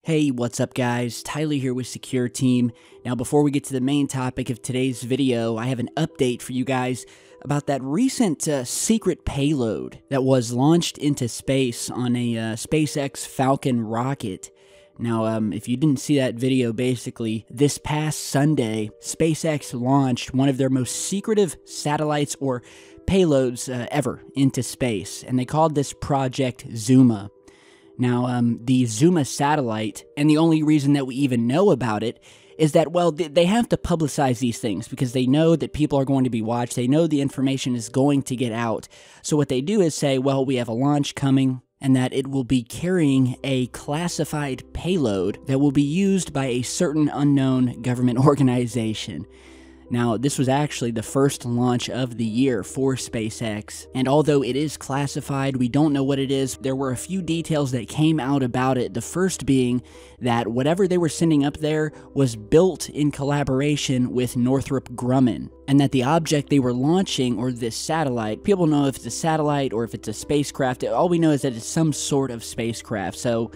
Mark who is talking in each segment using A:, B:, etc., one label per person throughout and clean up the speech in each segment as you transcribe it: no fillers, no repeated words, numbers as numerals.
A: Hey, what's up guys? Tyler here with Secureteam. Now before we get to the main topic of today's video, I have an update for you guys about that recent secret payload that was launched into space on a SpaceX Falcon rocket. Now, if you didn't see that video, basically, this past Sunday, SpaceX launched one of their most secretive satellites or payloads ever into space, and they called this Project Zuma. Now, the Zuma satellite, and the only reason that we even know about it is that, well, they have to publicize these things because they know that people are going to be watched. They know the information is going to get out. So what they do is say, well, we have a launch coming, and that it will be carrying a classified payload that will be used by a certain unknown government organization. Now, this was actually the first launch of the year for SpaceX, and although it is classified, we don't know what it is. There were a few details that came out about it, the first being that whatever they were sending up there was built in collaboration with Northrop Grumman, and that the object they were launching, or this satellite, people know if it's a satellite or if it's a spacecraft. All we know is that it's some sort of spacecraft, so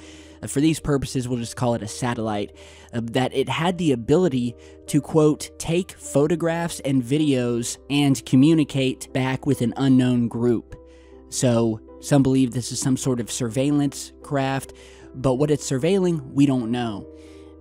A: for these purposes, we'll just call it a satellite, that it had the ability to, quote, take photographs and videos and communicate back with an unknown group. So some believe this is some sort of surveillance craft, but what it's surveilling, we don't know.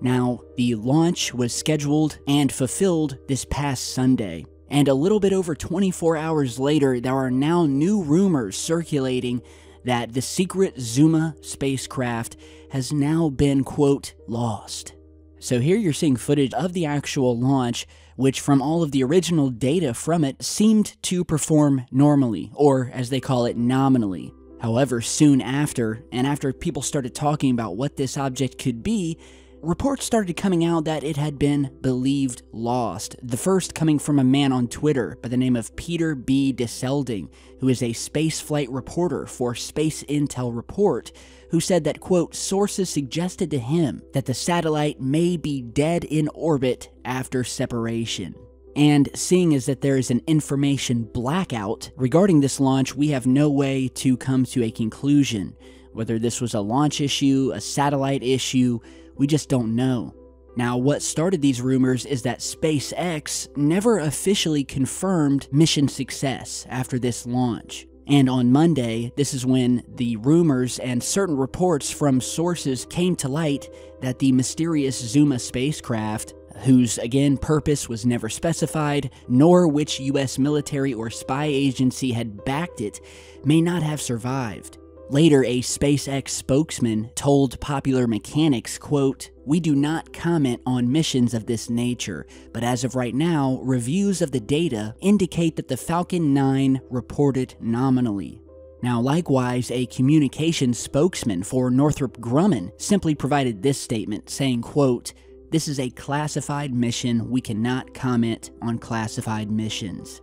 A: Now, the launch was scheduled and fulfilled this past Sunday. And a little bit over 24 hours later, there are now new rumors circulating that the secret Zuma spacecraft has now been, quote, lost. So here you're seeing footage of the actual launch, which from all of the original data from it seemed to perform normally, or as they call it, nominally. However, soon after, and after people started talking about what this object could be, reports started coming out that it had been believed lost. The first coming from a man on Twitter by the name of Peter B. Deselding, who is a spaceflight reporter for Space Intel Report, who said that, quote, sources suggested to him that the satellite may be dead in orbit after separation. And seeing as that there is an information blackout regarding this launch, we have no way to come to a conclusion. Whether this was a launch issue, a satellite issue, we just don't know. Now, what started these rumors is that SpaceX never officially confirmed mission success after this launch. And on Monday, this is when the rumors and certain reports from sources came to light that the mysterious Zuma spacecraft, whose, again, purpose was never specified, nor which U.S. military or spy agency had backed it, may not have survived. Later, a SpaceX spokesman told Popular Mechanics, quote, "We do not comment on missions of this nature, but as of right now, reviews of the data indicate that the Falcon 9 reported nominally." Now, likewise, a communications spokesman for Northrop Grumman simply provided this statement, saying, quote, "This is a classified mission. We cannot comment on classified missions."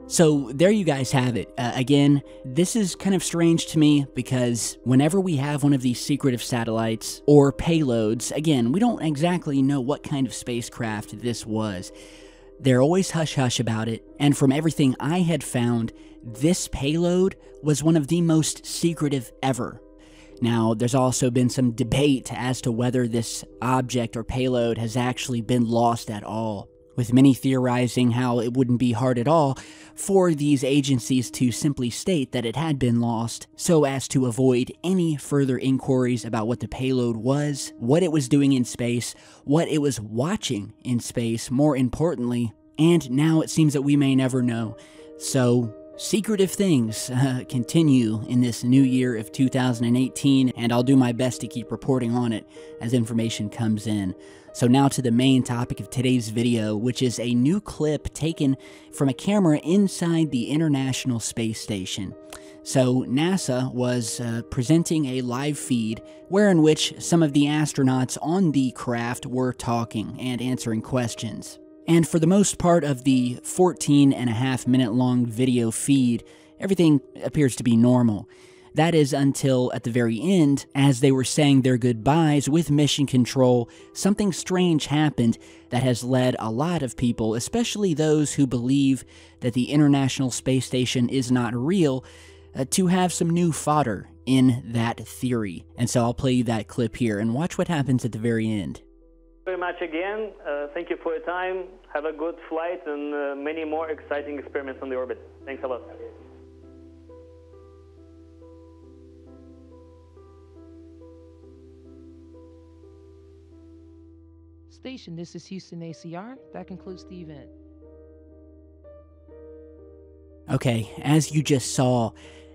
A: So there you guys have it. Again, this is kind of strange to me because whenever we have one of these secretive satellites or payloads, again, we don't exactly know what kind of spacecraft this was. They're always hush-hush about it, and from everything I had found, this payload was one of the most secretive ever. Now, there's also been some debate as to whether this object or payload has actually been lost at all, with many theorizing how it wouldn't be hard at all for these agencies to simply state that it had been lost so as to avoid any further inquiries about what the payload was, what it was doing in space, what it was watching in space, more importantly, and now it seems that we may never know. So, secretive things continue in this new year of 2018, and I'll do my best to keep reporting on it as information comes in. So now to the main topic of today's video, which is a new clip taken from a camera inside the International Space Station. So NASA was presenting a live feed wherein which some of the astronauts on the craft were talking and answering questions. And for the most part of the 14.5-minute long video feed, everything appears to be normal. That is until at the very end, as they were saying their goodbyes with Mission Control, something strange happened that has led a lot of people, especially those who believe that the International Space Station is not real, to have some new fodder in that theory. And so I'll play you that clip here and watch what happens at the very end.
B: Very much again. Thank you for your time. Have a good flight and many more exciting experiments on the orbit. Thanks a lot.
C: Station, this is Houston ACR. That concludes the event.
A: Okay, as you just saw,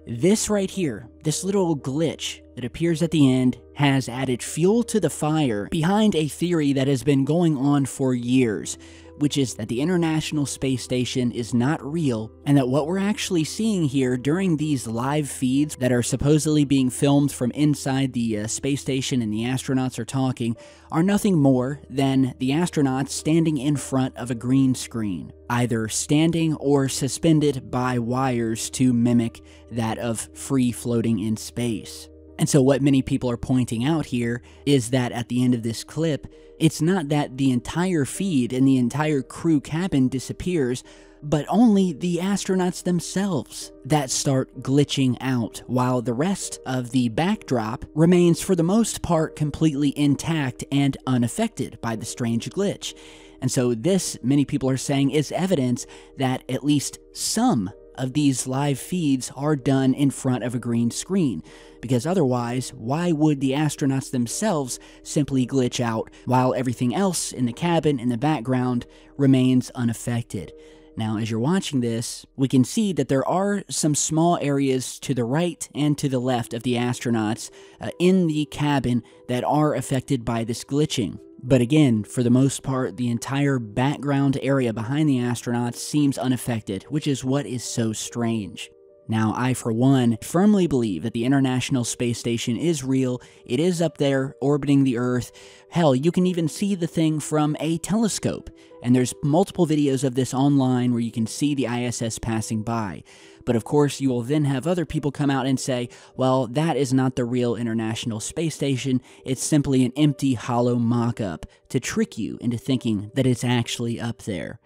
A: this right here, this little glitch that appears at the end, has added fuel to the fire behind a theory that has been going on for years, which is that the International Space Station is not real, and that what we're actually seeing here during these live feeds that are supposedly being filmed from inside the space station and the astronauts are talking are nothing more than the astronauts standing in front of a green screen, either standing or suspended by wires to mimic that of free floating in space. And so what many people are pointing out here is that at the end of this clip, it's not that the entire feed and the entire crew cabin disappears, but only the astronauts themselves that start glitching out, while the rest of the backdrop remains for the most part completely intact and unaffected by the strange glitch. And so this, many people are saying, is evidence that at least some of these live feeds are done in front of a green screen, because otherwise, why would the astronauts themselves simply glitch out while everything else in the cabin in the background remains unaffected? Now, as you're watching this, we can see that there are some small areas to the right and to the left of the astronauts in the cabin that are affected by this glitching. But again, for the most part, the entire background area behind the astronauts seems unaffected, which is what is so strange. Now, I, for one, firmly believe that the International Space Station is real. It is up there, orbiting the Earth. Hell, you can even see the thing from a telescope. And there's multiple videos of this online where you can see the ISS passing by. But of course, you will then have other people come out and say, well, that is not the real International Space Station. It's simply an empty, hollow mock-up to trick you into thinking that it's actually up there.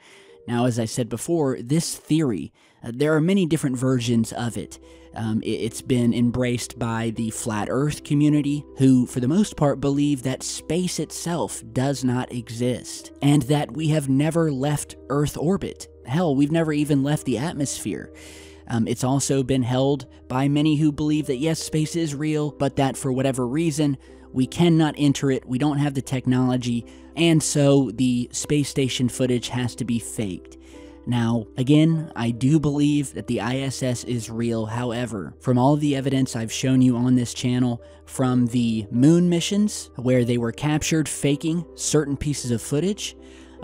A: Now, as I said before, this theory, there are many different versions of it. It's been embraced by the Flat Earth community, who, for the most part, believe that space itself does not exist, and that we have never left Earth orbit. Hell, we've never even left the atmosphere. It's also been held by many who believe that yes, space is real, but that for whatever reason, we cannot enter it, we don't have the technology, and so the space station footage has to be faked. Now, again, I do believe that the ISS is real. However, from all of the evidence I've shown you on this channel, from the moon missions, where they were captured faking certain pieces of footage,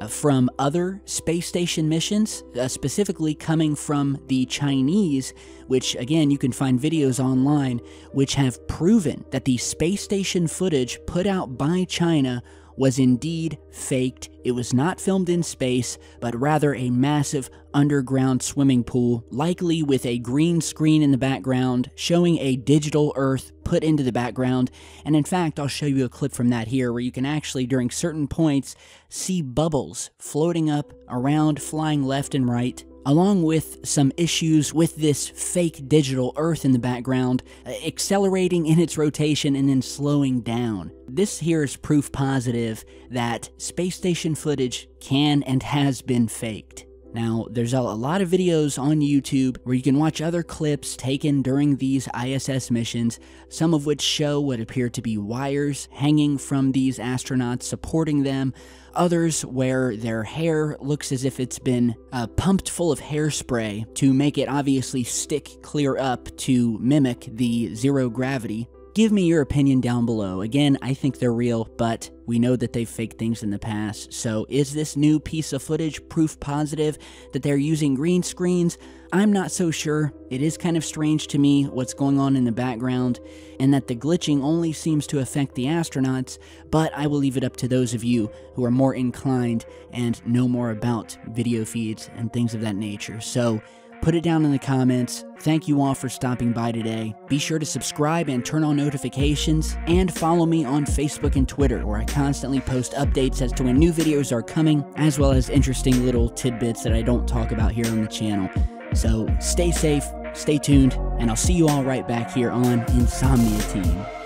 A: from other space station missions, specifically coming from the Chinese, which again you can find videos online which have proven that the space station footage put out by China was indeed faked. It was not filmed in space, but rather a massive underground swimming pool, likely with a green screen in the background, showing a digital Earth put into the background. And in fact, I'll show you a clip from that here, where you can actually, during certain points, see bubbles floating up, around, flying left and right, along with some issues with this fake digital Earth in the background, accelerating in its rotation and then slowing down. This here is proof positive that space station footage can and has been faked. Now, there's a lot of videos on YouTube where you can watch other clips taken during these ISS missions, some of which show what appear to be wires hanging from these astronauts supporting them, others where their hair looks as if it's been pumped full of hairspray to make it obviously stick clear up to mimic the zero gravity. Give me your opinion down below. Again, I think they're real, but we know that they've faked things in the past. So is this new piece of footage proof positive that they're using green screens? I'm not so sure. It is kind of strange to me what's going on in the background, and that the glitching only seems to affect the astronauts, but I will leave it up to those of you who are more inclined and know more about video feeds and things of that nature. So put it down in the comments. Thank you all for stopping by today. Be sure to subscribe and turn on notifications, and follow me on Facebook and Twitter, where I constantly post updates as to when new videos are coming, as well as interesting little tidbits that I don't talk about here on the channel. So stay safe, Stay tuned, and I'll see you all right back here on Insomnia Team.